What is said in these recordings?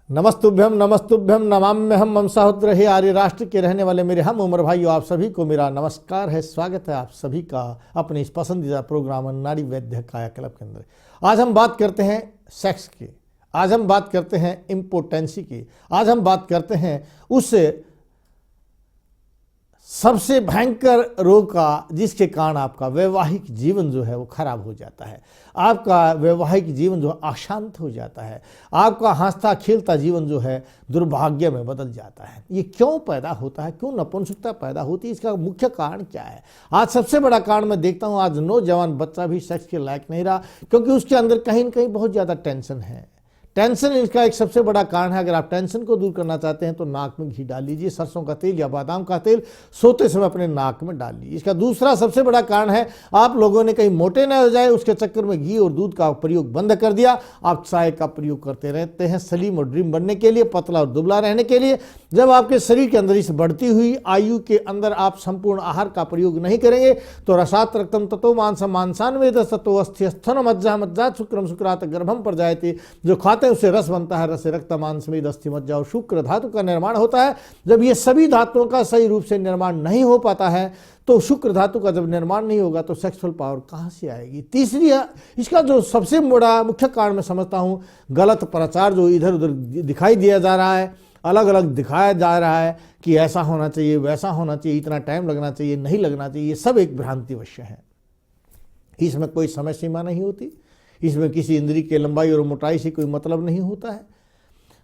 नमस्तुभ्यम नमस्तुभ्यम नमाम्यहम ममसाहुत्र हे आर्य राष्ट्र के रहने वाले मेरे हम उम्र भाइयों, आप सभी को मेरा नमस्कार है। स्वागत है आप सभी का अपने इस पसंदीदा प्रोग्राम नारी वैद्य कायाकल्प के अंदर। आज हम बात करते हैं सेक्स की, आज हम बात करते हैं इम्पोटेंसी की, आज हम बात करते हैं उस सबसे भयंकर रोग का जिसके कारण आपका वैवाहिक जीवन जो है वो खराब हो जाता है, आपका वैवाहिक जीवन जो अशांत हो जाता है, आपका हंसता खेलता जीवन जो है दुर्भाग्य में बदल जाता है। ये क्यों पैदा होता है, क्यों नपुंसकता पैदा होती है, इसका मुख्य कारण क्या है? आज सबसे बड़ा कारण मैं देखता हूँ, आज नौजवान बच्चा भी सेक्स के लायक नहीं रहा, क्योंकि उसके अंदर कहीं न कहीं बहुत ज़्यादा टेंशन है। टेंशन इसका एक सबसे बड़ा कारण है। अगर आप टेंशन को दूर करना चाहते हैं तो नाक में घी डाल लीजिए, सरसों का तेल या बादाम का तेल सोते समय अपने नाक में डाल लीजिए। इसका दूसरा सबसे बड़ा कारण है, आप लोगों ने कहीं मोटे न हो जाए उसके चक्कर में घी और दूध का प्रयोग बंद कर दिया, आप चाय का प्रयोग करते रहते हैं स्लिम और ड्रीम बनने के लिए, पतला और दुबला रहने के लिए। जब आपके शरीर के अंदर इस बढ़ती हुई आयु के अंदर आप संपूर्ण आहार का प्रयोग नहीं करेंगे तो रसात रक्तम ततो मांसम मांसान वेद ततो अस्थि स्थन मज्जा मज्जा शुक्रम शुक्रात गर्भम पर जायते, जो खाते उससे रस बनता है, रस रक्त मांस में अस्थि मज्जा और शुक्र धातु का निर्माण होता है। जब ये सभी धातुओं का सही रूप से निर्माण नहीं हो पाता है तो शुक्र धातु का जब निर्माण नहीं होगा तो सेक्सुअल पावर कहाँ से आएगी? तीसरी इसका जो सबसे बड़ा मुख्य कारण मैं समझता हूँ, गलत प्रचार जो इधर उधर दिखाई दिया जा रहा है, अलग अलग दिखाया जा रहा है कि ऐसा होना चाहिए, वैसा होना चाहिए, इतना टाइम लगना चाहिए, नहीं लगना चाहिए, ये सब एक भ्रांतिवश है। इसमें कोई समय सीमा नहीं होती, इसमें किसी इंद्रिय की लंबाई और मोटाई से कोई मतलब नहीं होता है।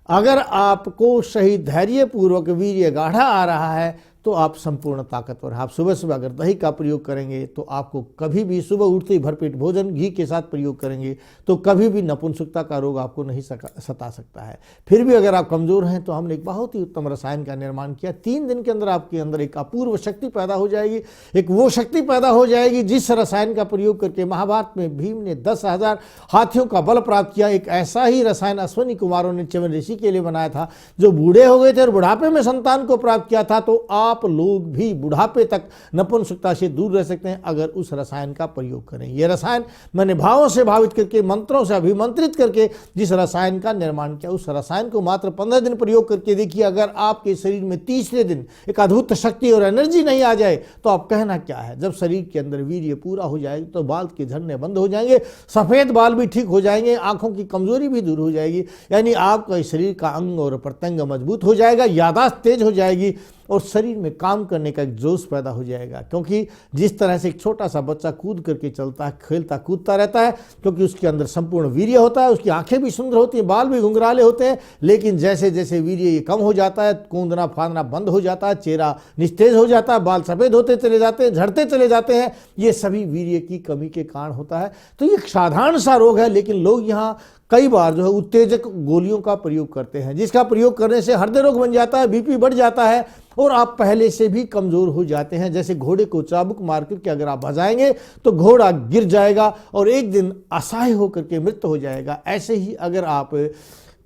अगर आपको सही धैर्य पूर्वक वीर्य गाढ़ा आ रहा है तो आप संपूर्ण ताकतवर हैं। आप सुबह सुबह अगर दही का प्रयोग करेंगे तो आपको कभी भी सुबह उठते ही भरपेट भोजन घी के साथ प्रयोग करेंगे तो कभी भी नपुंसकता का रोग आपको नहीं सता सकता है। फिर भी अगर आप कमज़ोर हैं तो हमने एक बहुत ही उत्तम रसायन का निर्माण किया। 3 दिन के अंदर आपके अंदर एक अपूर्व शक्ति पैदा हो जाएगी, एक वो शक्ति पैदा हो जाएगी जिस रसायन का प्रयोग करके महाभारत में भीम ने 10,000 हाथियों का बल प्राप्त किया। एक ऐसा ही रसायन अश्विनी कुमारों ने च्यवन ऋषि के लिए बनाया था, जो बूढ़े हो गए थे और बुढ़ापे में संतान को प्राप्त किया था। तो आप लोग भी बुढ़ापे तक नपुंसकता से दूर रह सकते हैं अगर उस रसायन का प्रयोग करें। यह रसायन मैंने भावों से भावित करके, मंत्रों से अभिमंत्रित करके जिस रसायन का निर्माण किया, उस रसायन को मात्र 15 दिन प्रयोग करके देखिए। अगर आपके शरीर में तीसरे दिन एक अद्भुत शक्ति और एनर्जी नहीं आ जाए तो आप कहना क्या है। जब शरीर के अंदर वीर्य पूरा हो जाएगा तो बाल के झड़ने बंद हो जाएंगे, सफेद बाल भी ठीक हो जाएंगे, आंखों की कमजोरी भी दूर हो जाएगी, यानी आपका शरीर का अंग और प्रत्यंग मजबूत हो जाएगा, यादाश्त तेज हो जाएगी और शरीर में काम करने का एक जोश पैदा हो जाएगा। क्योंकि जिस तरह से एक छोटा सा बच्चा कूद करके चलता है, खेलता कूदता रहता है, क्योंकि उसके अंदर संपूर्ण वीर्य होता है, उसकी आंखें भी सुंदर होती हैं, बाल भी घुंघराले होते हैं। लेकिन जैसे जैसे वीर्य ये कम हो जाता है, कूदना फादना बंद हो जाता है, चेहरा निस्तेज हो जाता है, बाल सफ़ेद होते चले जाते हैं, झड़ते चले जाते हैं। ये सभी वीर्य की कमी के कारण होता है। तो ये एक साधारण सा रोग है, लेकिन लोग यहाँ कई बार जो है उत्तेजक गोलियों का प्रयोग करते हैं, जिसका प्रयोग करने से हृदय रोग बन जाता है, बीपी बढ़ जाता है और आप पहले से भी कमज़ोर हो जाते हैं। जैसे घोड़े को चाबुक मार करके अगर आप भगाएंगे तो घोड़ा गिर जाएगा और एक दिन असहाय होकर के मृत्यु हो जाएगा। ऐसे ही अगर आप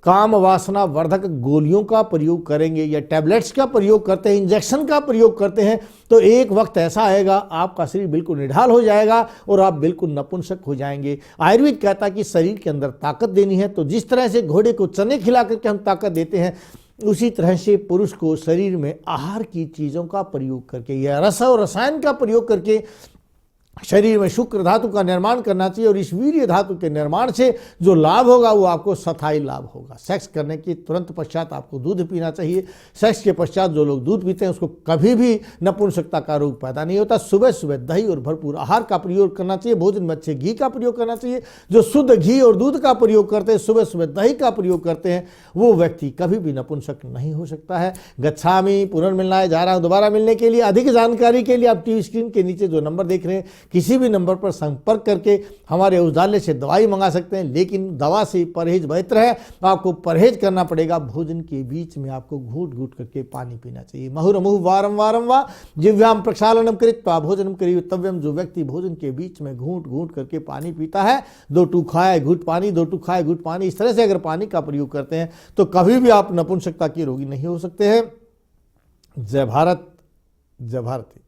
काम वासना वर्धक गोलियों का प्रयोग करेंगे या टैबलेट्स का प्रयोग करते हैं, इंजेक्शन का प्रयोग करते हैं, तो एक वक्त ऐसा आएगा आपका शरीर बिल्कुल निढाल हो जाएगा और आप बिल्कुल नपुंसक हो जाएंगे। आयुर्वेद कहता है कि शरीर के अंदर ताकत देनी है, तो जिस तरह से घोड़े को चने खिला करके हम ताकत देते हैं, उसी तरह से पुरुष को शरीर में आहार की चीज़ों का प्रयोग करके या रस और रसायन का प्रयोग करके शरीर में शुक्र धातु का निर्माण करना चाहिए। और इस वीर्य धातु के निर्माण से जो लाभ होगा वो आपको स्थायी लाभ होगा। सेक्स करने के तुरंत पश्चात आपको दूध पीना चाहिए। सेक्स के पश्चात जो लोग दूध पीते हैं उसको कभी भी नपुंसकता का रोग पैदा नहीं होता। सुबह सुबह दही और भरपूर आहार का प्रयोग करना चाहिए। भोजन में अच्छे घी का प्रयोग करना चाहिए। जो शुद्ध घी और दूध का प्रयोग करते हैं, सुबह सुबह दही का प्रयोग करते हैं, वो व्यक्ति कभी भी नपुंसक नहीं हो सकता है। गच्छामि पुनर्मिलनाय जा रहा हूँ दोबारा मिलने के लिए। अधिक जानकारी के लिए आप टीवी स्क्रीन के नीचे जो नंबर देख रहे हैं, किसी भी नंबर पर संपर्क करके हमारे औषधालय से दवाई मंगा सकते हैं। लेकिन दवा से परहेज बेहतर है। आपको परहेज करना पड़ेगा। भोजन के बीच में आपको घूट घूट करके पानी पीना चाहिए। मुहुर्मुहुः वारं वारं वा जिह्वां प्रक्षालनं कृत्वा भोजनं कर्तव्यम्। जो व्यक्ति भोजन के बीच में घूट घूट करके पानी पीता है, 2 टूक खाए घूट पानी, 2 टूक खाए घूट पानी, इस तरह से अगर पानी का प्रयोग करते हैं तो कभी भी आप नपुंसकता के रोगी नहीं हो सकते हैं। जय भारत, जय भारती।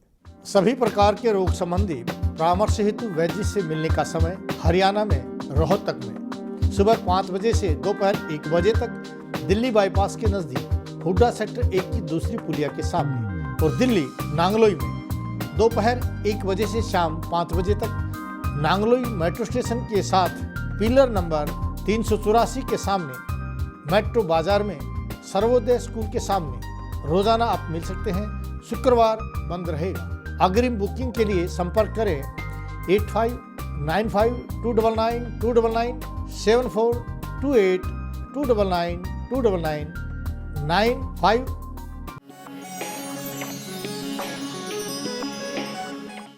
सभी प्रकार के रोग संबंधी परामर्श हेतु वैद्य से मिलने का समय हरियाणा में रोहतक में सुबह 5 बजे से दोपहर 1 बजे तक, दिल्ली बाईपास के नज़दीक हुड्डा सेक्टर 1 की दूसरी पुलिया के सामने और दिल्ली नांगलोई में दोपहर 1 बजे से शाम 5 बजे तक नांगलोई मेट्रो स्टेशन के साथ पिलर नंबर 384 के सामने मेट्रो बाजार में सर्वोदय स्कूल के सामने रोजाना आप मिल सकते हैं। शुक्रवार बंद रहेगा। अग्रिम बुकिंग के लिए संपर्क करें 8595299299 7428299299 95